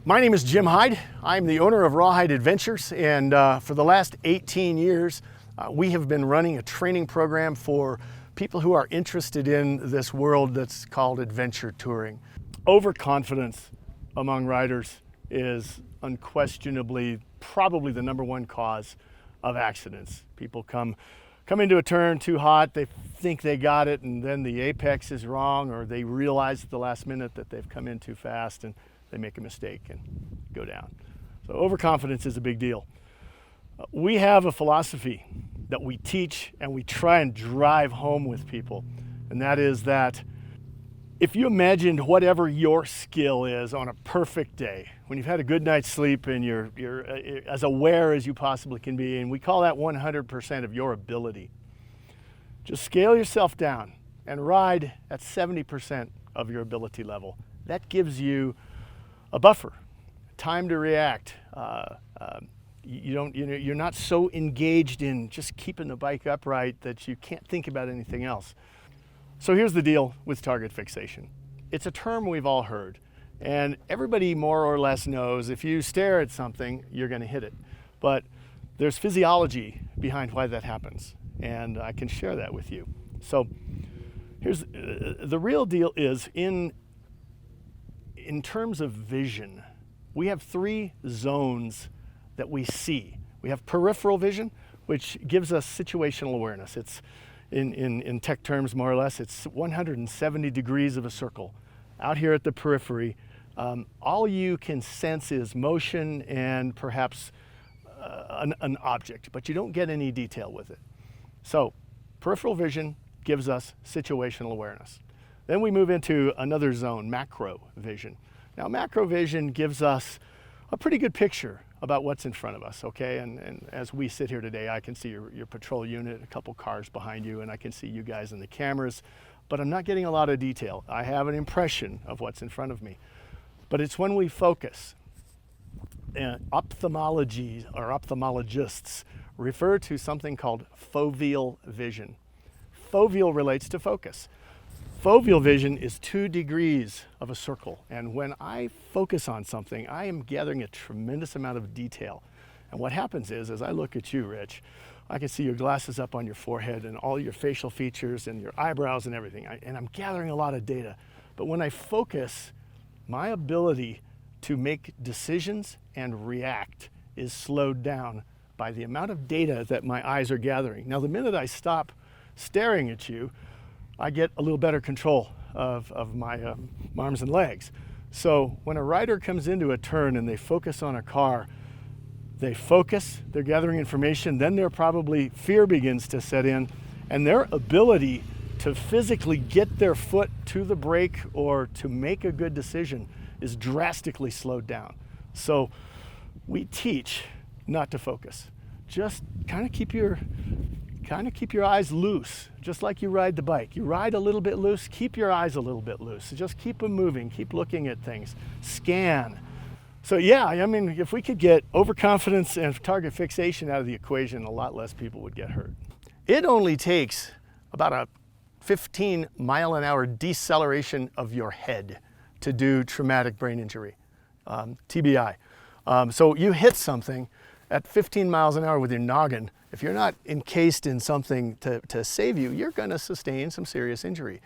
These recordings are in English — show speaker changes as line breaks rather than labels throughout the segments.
My name is Jim Hyde. I'm the owner of Rawhyde Adventures, and for the last 18 years, we have been running a training program for people who are interested in this world that's called adventure touring. Overconfidence among riders is unquestionably probably the #1 cause of accidents. People come into a turn too hot, they think they got it, and then the apex is wrong, or they realize at the last minute that they've come in too fast and they make a mistake and go down. So overconfidence is a big deal. We have a philosophy that we teach and we try and drive home with people, and that is that if you imagined whatever your skill is on a perfect day, when you've had a good night's sleep and you're as aware as you possibly can be, and we call that 100% of your ability, just scale yourself down and ride at 70% of your ability level. That gives you a buffer, time to react. You're not so engaged in just keeping the bike upright that you can't think about anything else. So here's the deal with target fixation. It's a term we've all heard, and everybody more or less knows if you stare at something, you're going to hit it. But there's physiology behind why that happens, and I can share that with you. So here's the real deal is in terms of vision, we have 3 zones that we see. We have peripheral vision, which gives us situational awareness. It's in tech terms, more or less, it's 170 degrees of a circle. Out here at the periphery, all you can sense is motion and perhaps an object, but you don't get any detail with it. So peripheral vision gives us situational awareness. Then we move into another zone, macro vision. Now macro vision gives us a pretty good picture about what's in front of us, okay? And as we sit here today, I can see your patrol unit, a couple cars behind you, and I can see you guys in the cameras, but I'm not getting a lot of detail. I have an impression of what's in front of me. But it's when we focus. Ophthalmology or ophthalmologists refer to something called foveal vision. Foveal relates to focus. Foveal vision is 2 degrees of a circle, and when I focus on something, I am gathering a tremendous amount of detail. And what happens is, as I look at you, Rich, I can see your glasses up on your forehead and all your facial features and your eyebrows and everything, and I'm gathering a lot of data. But when I focus, my ability to make decisions and react is slowed down by the amount of data that my eyes are gathering. Now, the minute I stop staring at you, I get a little better control of my arms and legs. So when a rider comes into a turn and they focus on a car, they're gathering information, then probably fear begins to set in, and their ability to physically get their foot to the brake or to make a good decision is drastically slowed down. So we teach not to focus. Just kind of keep your eyes loose, just like you ride the bike. You ride a little bit loose, keep your eyes a little bit loose. Just keep them moving, keep looking at things, scan. So yeah, I mean, if we could get overconfidence and target fixation out of the equation, a lot less people would get hurt. It only takes about a 15-mile-an-hour deceleration of your head to do traumatic brain injury, TBI. So you hit something at 15 miles an hour with your noggin. If you're not encased in something to save you, you're going to sustain some serious injury.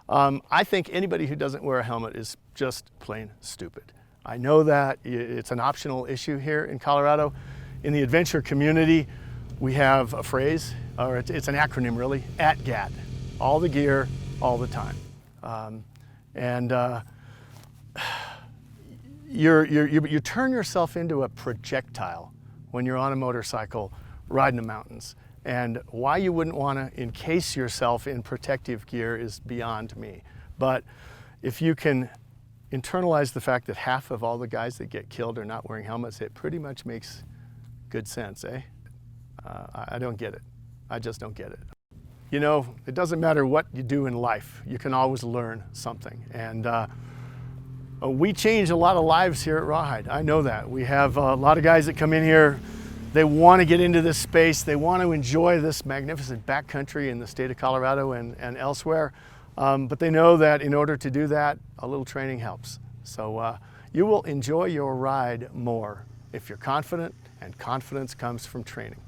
I think anybody who doesn't wear a helmet is just plain stupid. I know that it's an optional issue here in Colorado. In the adventure community, we have a phrase, or it's an acronym really, ATGAT, all the gear, all the time. You turn yourself into a projectile when you're on a motorcycle riding the mountains. And why you wouldn't want to encase yourself in protective gear is beyond me. But if you can internalize the fact that half of all the guys that get killed are not wearing helmets, it pretty much makes good sense, eh? I don't get it. I just don't get it. You know, it doesn't matter what you do in life, you can always learn something. And we change a lot of lives here at Rawhyde. I know that. We have a lot of guys that come in here, they want to get into this space, they want to enjoy this magnificent backcountry in the state of Colorado and elsewhere, but they know that in order to do that, a little training helps. So You will enjoy your ride more if you're confident, and confidence comes from training.